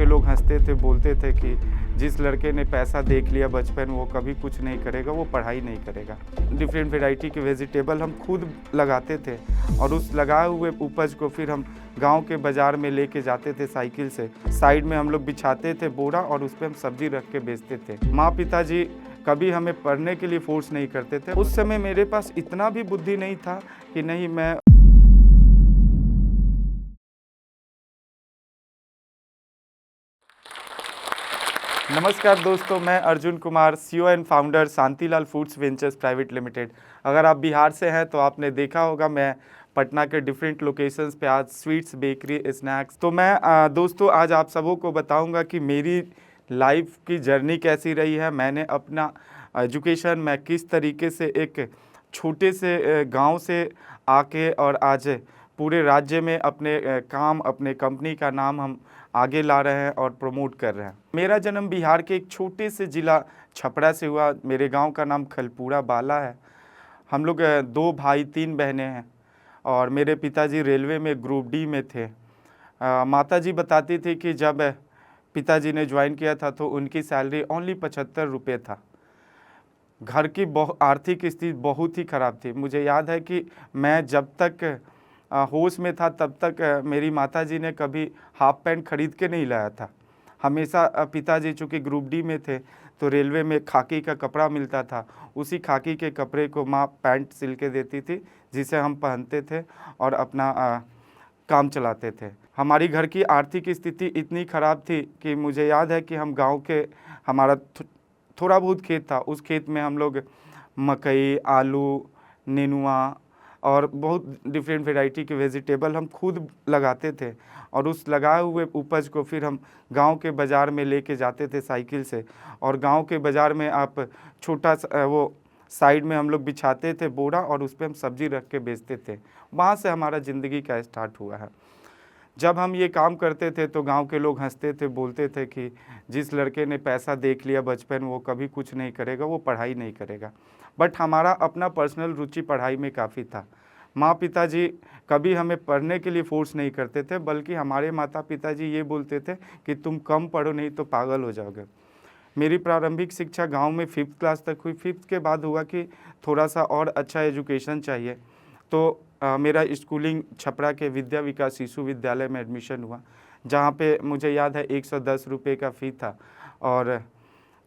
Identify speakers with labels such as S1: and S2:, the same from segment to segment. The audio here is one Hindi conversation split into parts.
S1: लोग हंसते थे, बोलते थे कि जिस लड़के ने पैसा देख लिया बचपन वो कभी कुछ नहीं करेगा, वो पढ़ाई नहीं करेगा। डिफरेंट वैरायटी के वेजिटेबल हम खुद लगाते थे और उस लगाए हुए उपज को फिर हम गांव के बाज़ार में लेके जाते थे साइकिल से। साइड में हम लोग बिछाते थे बोरा और उस पे हम सब्जी रख के बेचते थे। माँ पिताजी कभी हमें पढ़ने के लिए फोर्स नहीं करते थे। उस समय मेरे पास इतना भी बुद्धि नहीं था कि नहीं मैं नमस्कार दोस्तों, मैं Arjun Kumar, CEO and founder Shantilal foods ventures private limited. अगर आप बिहार से हैं तो आपने देखा होगा मैं पटना के डिफरेंट लोकेशंस पे आज स्वीट्स, बेकरी, स्नैक्स। तो मैं दोस्तों आज आप सबों को बताऊंगा कि मेरी लाइफ की जर्नी कैसी रही है। मैंने अपना एजुकेशन मैं किस तरीके से एक छोटे से गांव से आके और आज पूरे राज्य में अपने काम, अपने कंपनी का नाम हम आगे ला रहे हैं और प्रमोट कर रहे हैं। मेरा जन्म बिहार के एक छोटे से ज़िला छपरा से हुआ। मेरे गांव का नाम खलपुरा बाला है। हम लोग 2 भाई 3 बहनें हैं और मेरे पिताजी रेलवे में ग्रुप डी में थे। माताजी बताती थी कि जब पिताजी ने ज्वाइन किया था तो उनकी सैलरी ओनली 75 रुपये था। घर की आर्थिक स्थिति बहुत ही ख़राब थी। मुझे याद है कि मैं जब तक होश में था तब तक मेरी माताजी ने कभी हाफ पैंट खरीद के नहीं लाया था। हमेशा पिताजी चूँकि ग्रुप डी में थे तो रेलवे में खाकी का कपड़ा मिलता था, उसी खाकी के कपड़े को माँ पैंट सिल के देती थी जिसे हम पहनते थे और अपना काम चलाते थे। हमारी घर की आर्थिक स्थिति इतनी ख़राब थी कि मुझे याद है कि हम गांव के हमारा थोड़ा बहुत खेत था, उस खेत में हम लोग मकई, आलू, नेनुआ और बहुत डिफरेंट वैरायटी के वेजिटेबल हम खुद लगाते थे और उस लगाए हुए उपज को फिर हम गांव के बाज़ार में लेके जाते थे साइकिल से। और गांव के बाज़ार में आप छोटा वो साइड में हम लोग बिछाते थे बोरा और उस पे हम सब्जी रख के बेचते थे। वहाँ से हमारा ज़िंदगी का स्टार्ट हुआ है। जब हम ये काम करते थे तो गांव के लोग हंसते थे, बोलते थे कि जिस लड़के ने पैसा देख लिया बचपन वो कभी कुछ नहीं करेगा, वो पढ़ाई नहीं करेगा। बट हमारा अपना पर्सनल रुचि पढ़ाई में काफ़ी था। माँ पिताजी कभी हमें पढ़ने के लिए फोर्स नहीं करते थे, बल्कि हमारे माता पिताजी ये बोलते थे कि तुम कम पढ़ो नहीं तो पागल हो जाओगे। मेरी प्रारंभिक शिक्षा गांव में 5th क्लास तक हुई। 5th के बाद हुआ कि थोड़ा सा और अच्छा एजुकेशन चाहिए तो मेरा स्कूलिंग छपरा के विद्या विकास शिशु विद्यालय में एडमिशन हुआ, जहाँ पे मुझे याद है 110 रुपये का फ़ी था। और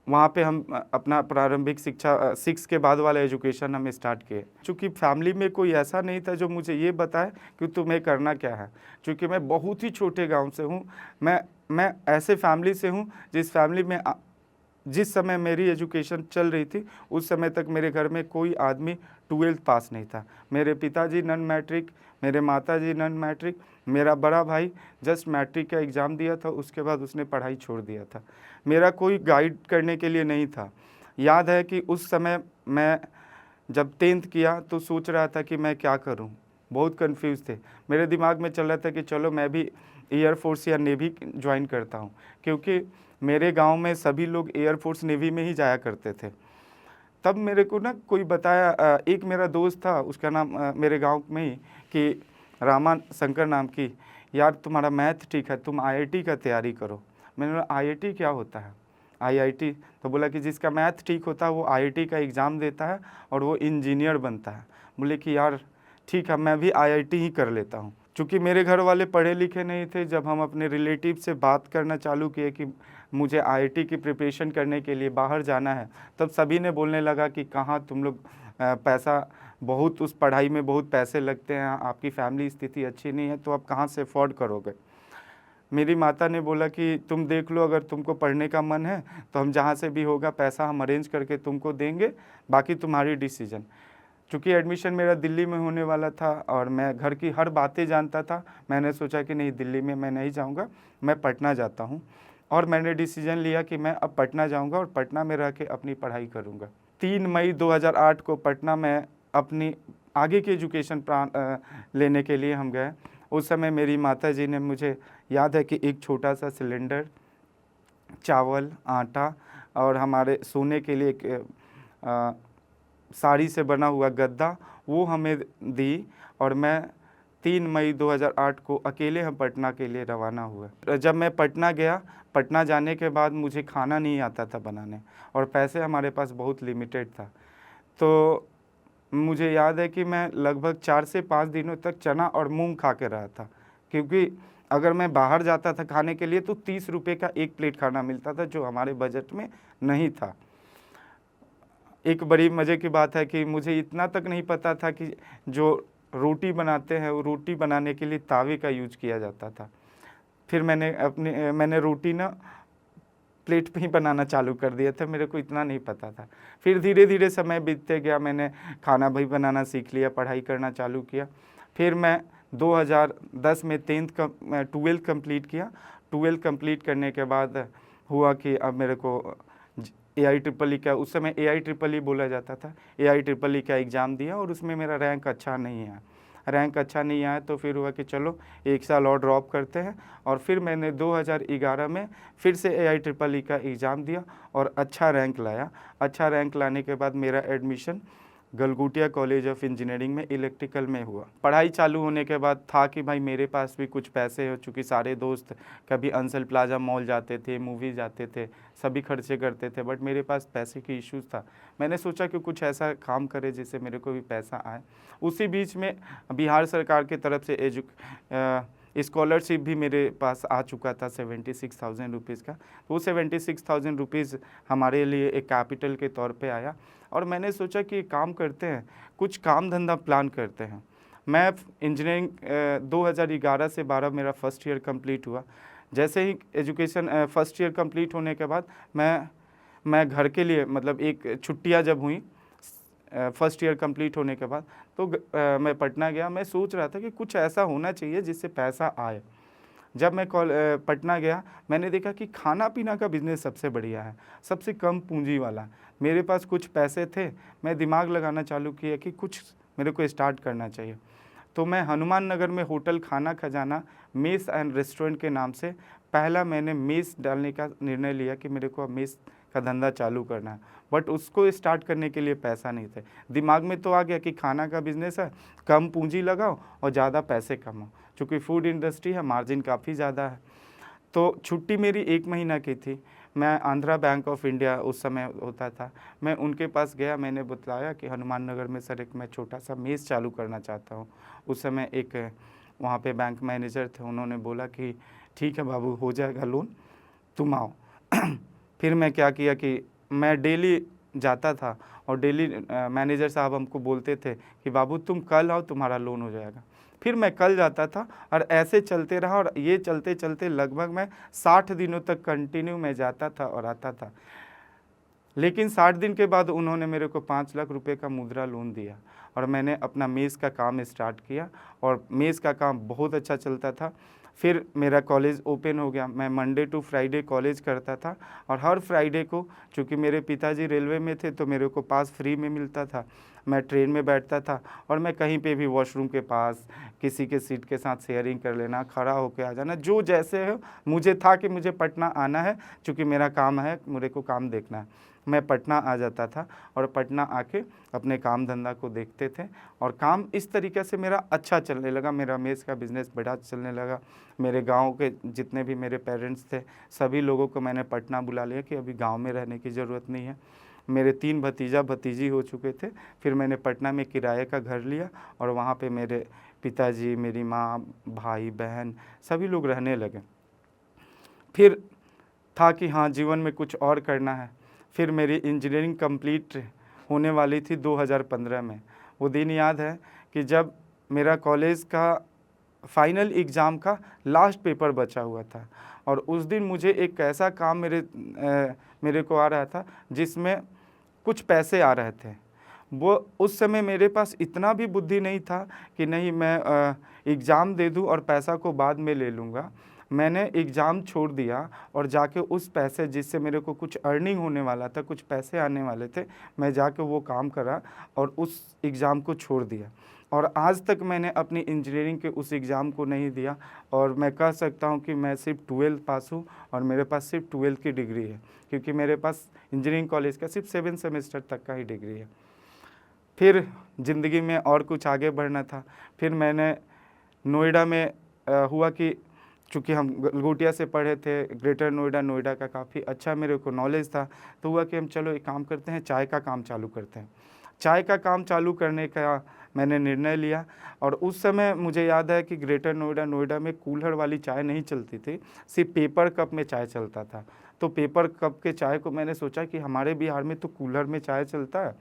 S1: वहाँ पे हम अपना प्रारंभिक शिक्षा 6 के बाद वाला एजुकेशन हम स्टार्ट किए। चूँकि फैमिली में कोई ऐसा नहीं था जो मुझे ये बताए कि तुम्हें करना क्या है। चूँकि मैं बहुत ही छोटे गांव से हूँ, मैं ऐसे फैमिली से हूँ जिस फैमिली में जिस समय मेरी एजुकेशन चल रही थी उस समय तक मेरे घर में कोई आदमी 12th पास नहीं था। मेरे पिताजी नॉन मैट्रिक, मेरे माताजी नॉन मैट्रिक, मेरा बड़ा भाई जस्ट मैट्रिक का एग्ज़ाम दिया था, उसके बाद उसने पढ़ाई छोड़ दिया था। मेरा कोई गाइड करने के लिए नहीं था। याद है कि उस समय मैं जब 10th किया तो सोच रहा था कि मैं क्या करूं, बहुत कंफ्यूज थे। मेरे दिमाग में चल रहा था कि चलो मैं भी एयरफोर्स या नेवी ज्वाइन करता हूं, क्योंकि मेरे गांव में सभी लोग एयरफोर्स नेवी में ही जाया करते थे। तब मेरे को ना कोई बताया, एक मेरा दोस्त था, उसका नाम मेरे गांव में ही कि रामा शंकर नाम की, यार तुम्हारा मैथ ठीक है, तुम आईआईटी का तैयारी करो। मैंने बोला आईआईटी क्या होता है? आईआईटी तो बोला कि जिसका मैथ ठीक होता है वो आईआईटी का एग्ज़ाम देता है और वो इंजीनियर बनता है। बोले कि यार ठीक है, मैं भी आईआईटी ही कर लेता हूँ। चूँकि मेरे घर वाले पढ़े लिखे नहीं थे, जब हम अपने रिलेटिव से बात करना चालू किए कि मुझे आईआईटी की प्रिपरेशन करने के लिए बाहर जाना है, तब सभी ने बोलने लगा कि कहाँ तुम लोग पैसा बहुत, उस पढ़ाई में बहुत पैसे लगते हैं, आपकी फैमिली स्थिति अच्छी नहीं है तो आप कहाँ से अफोर्ड करोगे। मेरी माता ने बोला कि तुम देख लो, अगर तुमको पढ़ने का मन है तो हम जहाँ से भी होगा पैसा हम अरेंज करके तुमको देंगे, बाकी तुम्हारी डिसीजन। चूँकि एडमिशन मेरा दिल्ली में होने वाला था और मैं घर की हर बातें जानता था, मैंने सोचा कि नहीं दिल्ली में मैं नहीं जाऊँगा, मैं पटना जाता हूँ। और मैंने डिसीजन लिया कि मैं अब पटना जाऊँगा और पटना में रह के अपनी पढ़ाई करूँगा। 3 मई 2008 को पटना में अपनी आगे की एजुकेशन लेने के लिए हम गए। उस समय मेरी माताजी ने, मुझे याद है कि एक छोटा सा सिलेंडर, चावल, आटा और हमारे सोने के लिए एक साड़ी से बना हुआ गद्दा वो हमें दी और मैं 3 मई 2008 को अकेले हम पटना के लिए रवाना हुए। जब मैं पटना गया, पटना जाने के बाद मुझे खाना नहीं आता था बनाने और पैसे हमारे पास बहुत लिमिटेड था। तो मुझे याद है कि मैं लगभग 4 से 5 दिनों तक चना और मूंग खा के रहा था, क्योंकि अगर मैं बाहर जाता था खाने के लिए तो 30 रुपये का एक प्लेट खाना मिलता था, जो हमारे बजट में नहीं था। एक बड़ी मज़े की बात है कि मुझे इतना तक नहीं पता था कि जो रोटी बनाते हैं वो रोटी बनाने के लिए तावे का यूज किया जाता था। फिर मैंने रोटी ना प्लेट पे ही बनाना चालू कर दिया था, मेरे को इतना नहीं पता था। फिर धीरे धीरे समय बीतते गया, मैंने खाना भी बनाना सीख लिया, पढ़ाई करना चालू किया। फिर मैं 2010 में 12th कंप्लीट किया। 12th कंप्लीट करने के बाद हुआ कि अब मेरे को AIEEE का, उस समय AIEEE बोला जाता था, AIEEE का एग्ज़ाम दिया और उसमें मेरा रैंक अच्छा नहीं आया। तो फिर हुआ कि चलो 1 साल और ड्रॉप करते हैं, और फिर मैंने 2011 में फिर से AIEEE का एग्ज़ाम दिया और अच्छा रैंक लाया। अच्छा रैंक लाने के बाद मेरा admission Galgotia college of engineering में इलेक्ट्रिकल में हुआ। पढ़ाई चालू होने के बाद था कि भाई मेरे पास भी कुछ पैसे हो, चूँकि सारे दोस्त कभी अंसल प्लाजा मॉल जाते थे, मूवी जाते थे, सभी खर्चे करते थे, बट मेरे पास पैसे की इश्यूज़ था। मैंने सोचा कि कुछ ऐसा काम करे जिससे मेरे को भी पैसा आए। उसी बीच में बिहार सरकार की तरफ से स्कॉलरशिप भी मेरे पास आ चुका था 76,000 रुपीज़ का। वो 76,000 रुपीज़ हमारे लिए एक कैपिटल के तौर पे आया, और मैंने सोचा कि काम करते हैं, कुछ काम धंधा प्लान करते हैं। मैं इंजीनियरिंग 2011 से 12 मेरा फर्स्ट ईयर कंप्लीट हुआ। जैसे ही एजुकेशन फर्स्ट ईयर कंप्लीट होने के बाद मैं घर के लिए, मतलब एक छुट्टियां जब हुई फर्स्ट ईयर कंप्लीट होने के बाद, तो मैं पटना गया। मैं सोच रहा था कि कुछ ऐसा होना चाहिए जिससे पैसा आए। जब मैं पटना गया, मैंने देखा कि खाना पीना का बिज़नेस सबसे बढ़िया है, सबसे कम पूंजी वाला। मेरे पास कुछ पैसे थे, मैं दिमाग लगाना चालू किया कि कुछ मेरे को स्टार्ट करना चाहिए। तो मैं हनुमान नगर में होटल खाना खजाना मेस एंड रेस्टोरेंट के नाम से पहला मैंने मेस डालने का निर्णय लिया कि मेरे को अब मेस का धंधा चालू करना है। बट उसको स्टार्ट करने के लिए पैसा नहीं थे। दिमाग में तो आ गया कि खाना का बिज़नेस है, कम पूंजी लगाओ और ज़्यादा पैसे कमाओ। चूँकि फूड इंडस्ट्री है, मार्जिन काफ़ी ज़्यादा है। तो छुट्टी मेरी 1 महीना की थी। मैं आंध्रा बैंक ऑफ इंडिया उस समय होता था, मैं उनके पास गया। मैंने बताया कि हनुमान नगर में सर एक मैं छोटा-सा मेस चालू करना चाहता हूँ। उस समय एक वहाँ पे बैंक मैनेजर थे, उन्होंने बोला कि ठीक है बाबू, हो जाएगा लोन, तुम आओ। फिर मैं क्या किया कि मैं डेली जाता था और डेली मैनेजर साहब हमको बोलते थे कि बाबू तुम कल आओ, तुम्हारा लोन हो जाएगा। फिर मैं कल जाता था और ऐसे चलते रहा, और ये चलते चलते लगभग मैं 60 दिनों तक कंटिन्यू मैं जाता था और आता था। लेकिन 60 दिन के बाद उन्होंने मेरे को 5 लाख रुपए का मुद्रा लोन दिया, और मैंने अपना मेस का काम स्टार्ट किया, और मेस का काम बहुत अच्छा चलता था। फिर मेरा कॉलेज ओपन हो गया। मैं मंडे टू फ्राइडे कॉलेज करता था, और हर फ्राइडे को, चूँकि मेरे पिताजी रेलवे में थे, तो मेरे को पास फ्री में मिलता था। मैं ट्रेन में बैठता था और मैं कहीं पे भी वॉशरूम के पास किसी के सीट के साथ शेयरिंग कर लेना, खड़ा होकर आ जाना, जो जैसे हो। मुझे था कि मुझे पटना आना है, चूँकि मेरा काम है, मेरे को काम देखना है। मैं पटना आ जाता था और पटना आके अपने काम धंधा को देखते थे, और काम इस तरीके से मेरा अच्छा चलने लगा। मेरा मेस का बिज़नेस बड़ा चलने लगा। मेरे गांव के जितने भी मेरे पेरेंट्स थे, सभी लोगों को मैंने पटना बुला लिया कि अभी गांव में रहने की ज़रूरत नहीं है। मेरे 3 भतीजा भतीजी हो चुके थे। फिर मैंने पटना में किराए का घर लिया, और वहाँ पे मेरे पिताजी, मेरी माँ, भाई बहन सभी लोग रहने लगे। फिर था कि हाँ, जीवन में कुछ और करना है। फिर मेरी इंजीनियरिंग कंप्लीट होने वाली थी 2015 में। वो दिन याद है कि जब मेरा कॉलेज का फाइनल एग्ज़ाम का लास्ट पेपर बचा हुआ था, और उस दिन मुझे एक ऐसा काम मेरे को आ रहा था जिसमें कुछ पैसे आ रहे थे। वो उस समय मेरे पास इतना भी बुद्धि नहीं था कि नहीं मैं एग्ज़ाम दे दूँ और पैसा को बाद में ले लूँगा। मैंने एग्ज़ाम छोड़ दिया और जाके उस पैसे जिससे मेरे को कुछ अर्निंग होने वाला था, कुछ पैसे आने वाले थे, मैं जाके वो काम करा और उस एग्ज़ाम को छोड़ दिया। और आज तक मैंने अपनी इंजीनियरिंग के उस एग्ज़ाम को नहीं दिया, और मैं कह सकता हूँ कि मैं सिर्फ 12th पास हूँ, और मेरे पास सिर्फ 12th की डिग्री है, क्योंकि मेरे पास इंजीनियरिंग कॉलेज का सिर्फ 7 सेमेस्टर तक का ही डिग्री है। फिर ज़िंदगी में और कुछ आगे बढ़ना था। फिर मैंने नोएडा में हुआ कि चूँकि हम गलगोटिया से पढ़े थे, ग्रेटर नोएडा, नोएडा का काफ़ी अच्छा मेरे को नॉलेज था, तो हुआ कि हम चलो एक काम करते हैं, चाय का काम चालू करते हैं। चाय का काम चालू करने का मैंने निर्णय लिया और उस समय मुझे याद है कि ग्रेटर नोएडा, नोएडा में कूल्हड़ वाली चाय नहीं चलती थी, सिर्फ पेपर कप में चाय चलता था। तो पेपर कप के चाय को मैंने सोचा कि हमारे बिहार में तो कूल्हड़ में चाय चलता है,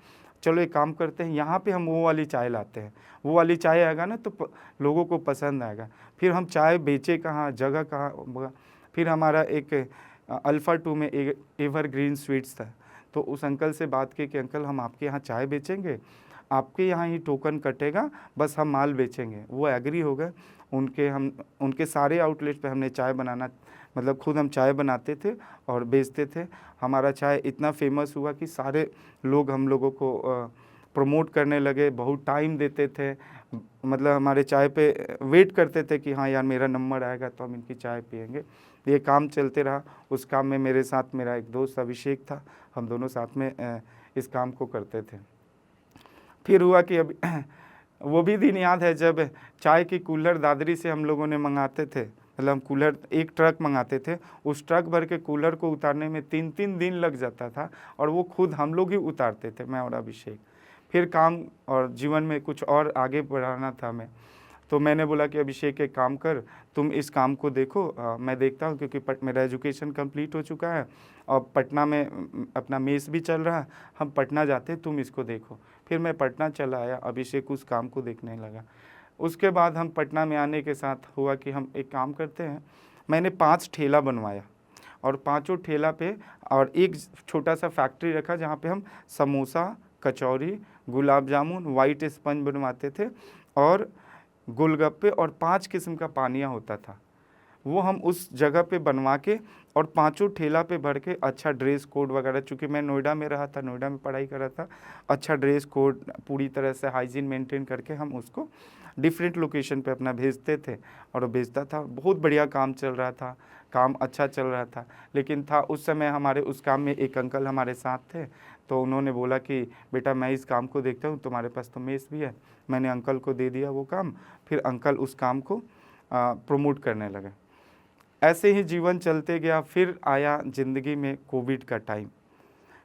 S1: चलो एक काम करते हैं, यहाँ पे हम वो वाली चाय लाते हैं। वो वाली चाय आएगा ना तो लोगों को पसंद आएगा। फिर हम चाय बेचे कहाँ, जगह कहाँ, फिर हमारा एक अल्फ़ा 2 में एवरग्रीन स्वीट्स था, तो उस अंकल से बात की कि अंकल हम आपके यहाँ चाय बेचेंगे, आपके यहाँ ही टोकन कटेगा, बस हम माल बेचेंगे। वो एग्री हो गए। उनके सारे आउटलेट पे हमने चाय बनाना, मतलब खुद हम चाय बनाते थे और बेचते थे। हमारा चाय इतना फेमस हुआ कि सारे लोग हम लोगों को प्रमोट करने लगे, बहुत टाइम देते थे, मतलब हमारे चाय पे वेट करते थे कि हाँ यार मेरा नंबर आएगा तो हम इनकी चाय पियेंगे। ये काम चलते रहा। उस काम में मेरे साथ मेरा एक दोस्त अभिषेक था, हम दोनों साथ में इस काम को करते थे। फिर हुआ कि अब वो भी दिन याद है जब चाय की कूलर दादरी से हम लोगों ने मंगाते थे, मतलब हम कूलर एक ट्रक मंगाते थे, उस ट्रक भर के कूलर को उतारने में 3-3 दिन लग जाता था और वो खुद हम लोग ही उतारते थे, मैं और अभिषेक। फिर काम और जीवन में कुछ और आगे बढ़ाना था मैं, तो मैंने बोला कि अभिषेक एक काम कर, तुम इस काम को देखो, मैं देखता हूँ, क्योंकि मेरा एजुकेशन कंप्लीट हो चुका है और पटना में अपना मेस भी चल रहा है, हम पटना जाते, तुम इसको देखो। फिर मैं पटना चला आया, अभिषेक उस काम को देखने लगा। उसके बाद हम पटना में आने के साथ हुआ कि हम एक काम करते हैं, मैंने 5 ठेला बनवाया और पाँचों ठेला पे और एक छोटा सा फैक्ट्री रखा जहाँ पे हम समोसा, कचौरी, गुलाब जामुन, वाइट स्पंज बनवाते थे और गोलगप्पे और 5 किस्म का पानिया होता था, वो हम उस जगह पे बनवा के और पाँचों ठेला पे भर के अच्छा ड्रेस कोड वगैरह, चूँकि मैं नोएडा में रहा था, नोएडा में पढ़ाई कर रहा था, अच्छा ड्रेस कोड पूरी तरह से हाइजीन मेंटेन करके हम उसको डिफरेंट लोकेशन पे अपना भेजते थे और वो भेजता था। बहुत बढ़िया काम चल रहा था, काम अच्छा चल रहा था। लेकिन था उस समय हमारे उस काम में एक अंकल हमारे साथ थे, तो उन्होंने बोला कि बेटा मैं इस काम को देखता हूँ, तुम्हारे पास तो मेस भी है। मैंने अंकल को दे दिया वो काम, फिर अंकल उस काम को प्रमोट करने लगे। ऐसे ही जीवन चलते गया। फिर आया ज़िंदगी में कोविड का टाइम।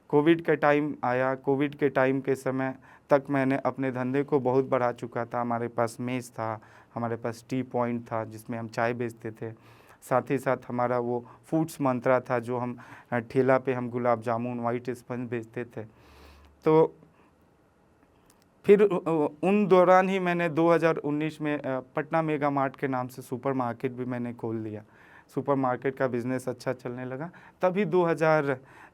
S1: कोविड का टाइम आया। कोविड के टाइम के समय तक मैंने अपने धंधे को बहुत बढ़ा चुका था। हमारे पास मेस था, हमारे पास टी पॉइंट था जिसमें हम चाय बेचते थे, साथ ही साथ हमारा वो फूड्स मंत्रा था जो हम ठेला पे हम गुलाब जामुन, वाइट स्पंज बेचते थे। तो फिर उन दौरान ही मैंने 2019 में पटना मेगा मार्ट के नाम से सुपर मार्केट भी मैंने खोल लिया। सुपर मार्केट का बिज़नेस अच्छा चलने लगा। तभी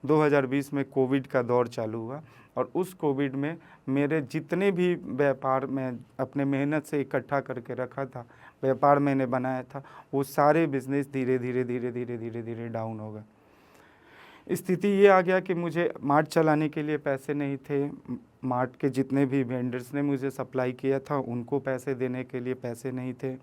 S1: 2020 में कोविड का दौर चालू हुआ और उस कोविड में मेरे जितने भी व्यापार मैं अपने मेहनत से इकट्ठा करके रखा था, व्यापार मैंने बनाया था, वो सारे बिज़नेस धीरे धीरे डाउन हो गए। स्थिति ये आ गया कि मुझे मार्ट चलाने के लिए पैसे नहीं थे। मार्ट के जितने भी वेंडर्स ने मुझे सप्लाई किया था उनको पैसे देने के लिए पैसे नहीं थे।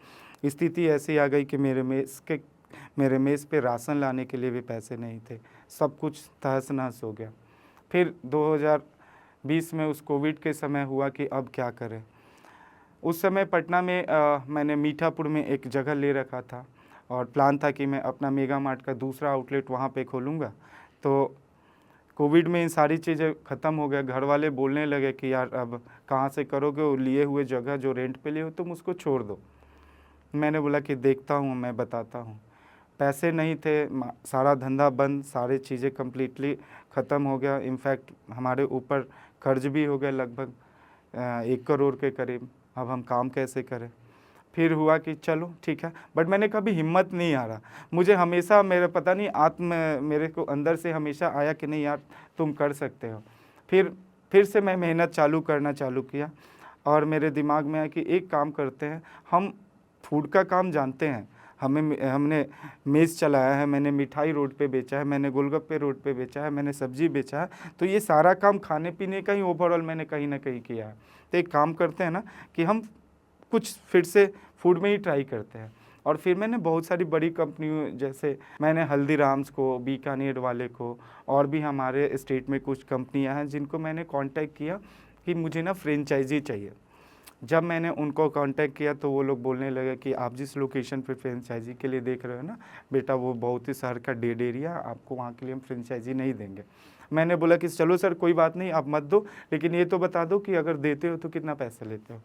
S1: स्थिति ऐसी आ गई कि मेरे मेस पे राशन लाने के लिए भी पैसे नहीं थे। सब कुछ तहस नहस हो गया। फिर 2020 में उस कोविड के समय हुआ कि अब क्या करें। उस समय पटना में मैंने मीठापुर में एक जगह ले रखा था और प्लान था कि मैं अपना मेगा मार्ट का दूसरा आउटलेट वहाँ पे खोलूँगा। तो कोविड में इन सारी चीज़ें ख़त्म हो गया। घर वाले बोलने लगे कि यार अब कहाँ से करोगे, वो लिए हुए जगह जो रेंट पे लिए हो तुम उसको छोड़ दो। मैंने बोला कि देखता हूँ, मैं बताता हूँ। पैसे नहीं थे, सारा धंधा बंद, सारी चीज़ें कम्प्लीटली ख़त्म हो गया। इनफैक्ट हमारे ऊपर कर्ज भी हो गया लगभग 1 करोड़ के करीब। अब हम काम कैसे करें। फिर हुआ कि चलो ठीक है, बट मैंने कभी हिम्मत नहीं हारा। मुझे हमेशा मेरे पता नहीं मेरे को अंदर से हमेशा आया कि नहीं यार तुम कर सकते हो। फिर से मैं मेहनत करना चालू किया और मेरे दिमाग में आया कि एक काम करते हैं, हम फूड का काम जानते हैं, हमने मेस चलाया है, मैंने मिठाई रोड पे बेचा है, मैंने गोलगप्पे रोड पे बेचा है, मैंने सब्जी बेचा है, तो ये सारा काम खाने पीने का ही ओवरऑल मैंने कहीं ना कहीं किया है। तो एक काम करते हैं ना कि हम कुछ फिर से फूड में ही ट्राई करते हैं। और फिर मैंने बहुत सारी बड़ी कंपनियों, जैसे मैंने हल्दीराम्स को, बीकानेर वाले को, और भी हमारे स्टेट में कुछ कंपनियां हैं जिनको मैंने कांटेक्ट किया कि मुझे ना फ्रेंचाइजी चाहिए। जब मैंने उनको कांटेक्ट किया तो वो लोग बोलने लगे कि आप जिस लोकेशन पे फ्रेंचाइजी के लिए देख रहे हो ना बेटा, वो बहुत ही शहर का डेड एरिया, आपको वहाँ के लिए हम फ्रेंचाइजी नहीं देंगे। मैंने बोला कि चलो सर कोई बात नहीं, आप मत दो, लेकिन ये तो बता दो कि अगर देते हो तो कितना पैसा लेते हो।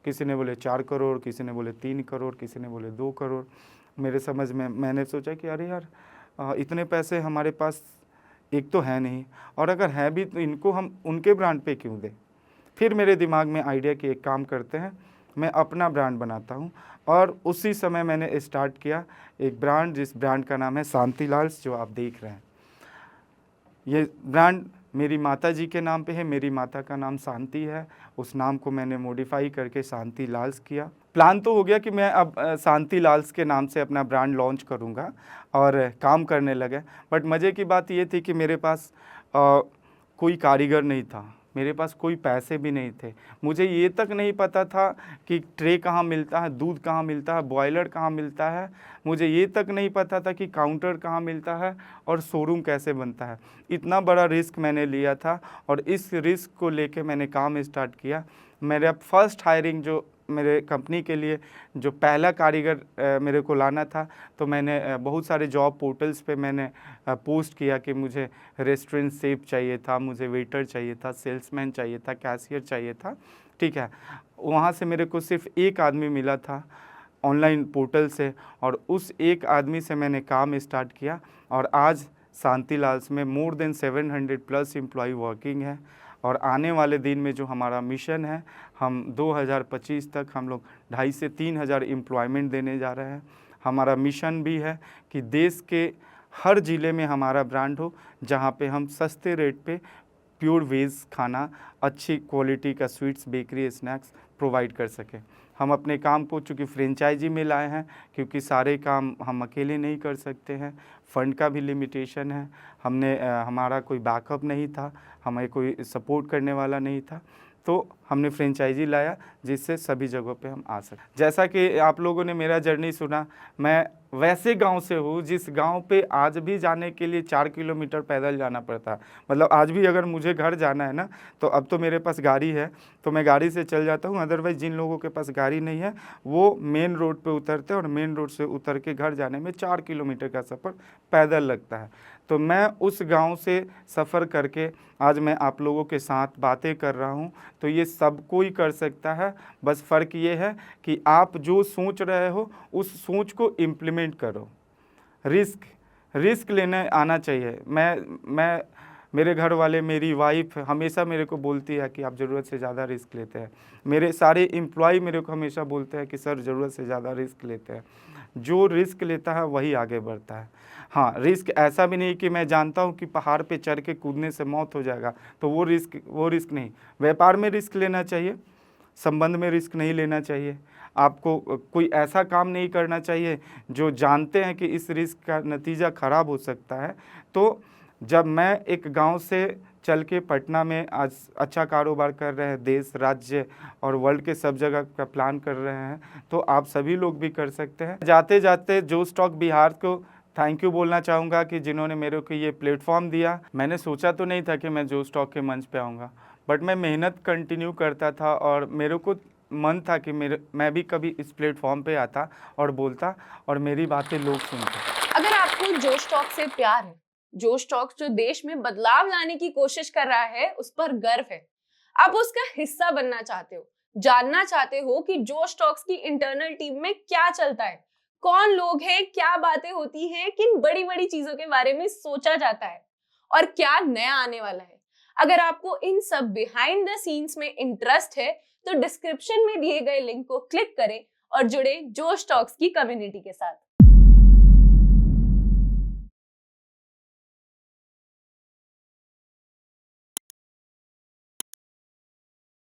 S1: किसी ने बोले 4 करोड़, किसी ने बोले 3 करोड़, किसी ने बोले 2 करोड़। मेरे समझ में मैंने सोचा कि अरे यार इतने पैसे हमारे पास एक तो है नहीं, और अगर है भी तो इनको हम उनके ब्रांड पे क्यों दें। फिर मेरे दिमाग में आइडिया कि एक काम करते हैं, मैं अपना ब्रांड बनाता हूँ। और उसी समय मैंने स्टार्ट किया एक ब्रांड, जिस ब्रांड का नाम है शांतिलाल्स, जो आप देख रहे हैं। ये ब्रांड मेरी माता जी के नाम पे है, मेरी माता का नाम शांति है, उस नाम को मैंने मॉडिफाई करके शांतिलाल्स किया। प्लान तो हो गया कि मैं अब शांतिलाल्स के नाम से अपना ब्रांड लॉन्च करूँगा और काम करने लगे। बट मज़े की बात ये थी कि मेरे पास कोई कारीगर नहीं था, मेरे पास कोई पैसे भी नहीं थे। मुझे ये तक नहीं पता था कि ट्रे कहाँ मिलता है, दूध कहाँ मिलता है, बॉयलर कहाँ मिलता है। मुझे ये तक नहीं पता था कि काउंटर कहाँ मिलता है और शोरूम कैसे बनता है। इतना बड़ा रिस्क मैंने लिया था और इस रिस्क को लेके मैंने काम स्टार्ट किया। मेरा फर्स्ट हायरिंग जो मेरे कंपनी के लिए जो पहला कारीगर मेरे को लाना था, तो मैंने बहुत सारे जॉब पोर्टल्स पे मैंने पोस्ट किया कि मुझे रेस्टोरेंट शेफ चाहिए था, मुझे वेटर चाहिए था, सेल्समैन चाहिए था, कैशियर चाहिए था। ठीक है, वहाँ से मेरे को सिर्फ एक आदमी मिला था ऑनलाइन पोर्टल से, और उस एक आदमी से मैंने काम स्टार्ट किया। और आज शांतिलाल्स में मोर देन 700+ एम्प्लॉय वर्किंग है। और आने वाले दिन में जो हमारा मिशन है, हम 2025 तक हम लोग 2,500 से 3,000 एम्प्लॉयमेंट देने जा रहे हैं। हमारा मिशन भी है कि देश के हर ज़िले में हमारा ब्रांड हो, जहाँ पे हम सस्ते रेट पे प्योर वेज खाना, अच्छी क्वालिटी का स्वीट्स, बेकरी, स्नैक्स प्रोवाइड कर सकें। हम अपने काम को चूँकि फ्रेंचाइजी में लाए हैं, क्योंकि सारे काम हम अकेले नहीं कर सकते हैं, फ़ंड का भी लिमिटेशन है। हमारा कोई बैकअप नहीं था, हमें कोई सपोर्ट करने वाला नहीं था, तो हमने फ्रेंचाइजी लाया जिससे सभी जगहों पे हम आ सकें। जैसा कि आप लोगों ने मेरा जर्नी सुना, मैं वैसे गांव से हूँ जिस गांव पे आज भी जाने के लिए 4 किलोमीटर पैदल जाना पड़ता है। मतलब आज भी अगर मुझे घर जाना है ना, तो अब तो मेरे पास गाड़ी है तो मैं गाड़ी से चल जाता हूँ। अदरवाइज़ जिन लोगों के पास गाड़ी नहीं है वो मेन रोड पे उतरते हैं और मेन रोड से उतर के घर जाने में 4 किलोमीटर का सफ़र पैदल लगता है। तो मैं उस गांव से सफ़र करके आज मैं आप लोगों के साथ बातें कर रहा हूं। तो ये सब कोई कर सकता है, बस फ़र्क ये है कि आप जो सोच रहे हो उस सोच को इम्प्लीमेंट करो। रिस्क लेने आना चाहिए। मैं मेरे घर वाले, मेरी वाइफ हमेशा मेरे को बोलती है कि आप ज़रूरत से ज़्यादा रिस्क लेते हैं। मेरे सारे एम्प्लॉय मेरे को हमेशा बोलते हैं कि सर ज़रूरत से ज़्यादा रिस्क लेते हैं। जो रिस्क लेता है वही आगे बढ़ता है। हाँ, रिस्क ऐसा भी नहीं कि मैं जानता हूँ कि पहाड़ पे चढ़ के कूदने से मौत हो जाएगा, तो वो रिस्क नहीं। व्यापार में रिस्क लेना चाहिए, संबंध में रिस्क नहीं लेना चाहिए। आपको कोई ऐसा काम नहीं करना चाहिए जो जानते हैं कि इस रिस्क का नतीजा ख़राब हो सकता है। तो जब मैं एक गांव से चल के पटना में आज अच्छा कारोबार कर रहे हैं, देश, राज्य और वर्ल्ड के सब जगह का प्लान कर रहे हैं, तो आप सभी लोग भी कर सकते हैं। जाते जाते जो स्टॉक बिहार को थैंक यू बोलना चाहूँगा कि जिन्होंने मेरे को ये प्लेटफॉर्म दिया। मैंने सोचा तो नहीं था कि मैं जो स्टॉक के मंच पे आऊँगा, बट मैं मेहनत कंटिन्यू करता था और मेरे को मन था कि मैं भी कभी इस प्लेटफॉर्म पे आता और बोलता और मेरी बातें लोग सुनते।
S2: अगर आपको जो स्टॉक से प्यार है, जो स्टॉक जो देश में बदलाव लाने की कोशिश कर रहा है, उस पर गर्व है, आप उसका हिस्सा बनना चाहते हो, जानना चाहते हो कि जो स्टॉक्स की इंटरनल टीम में क्या चलता है, कौन लोग हैं, क्या बातें होती हैं, किन बड़ी बड़ी चीजों के बारे में सोचा जाता है और क्या नया आने वाला है। अगर आपको इन सब बिहाइंड द सीन्स में इंटरेस्ट है तो डिस्क्रिप्शन में दिए गए लिंक को क्लिक करें और जुड़े जो स्टॉक्स की कम्युनिटी के साथ।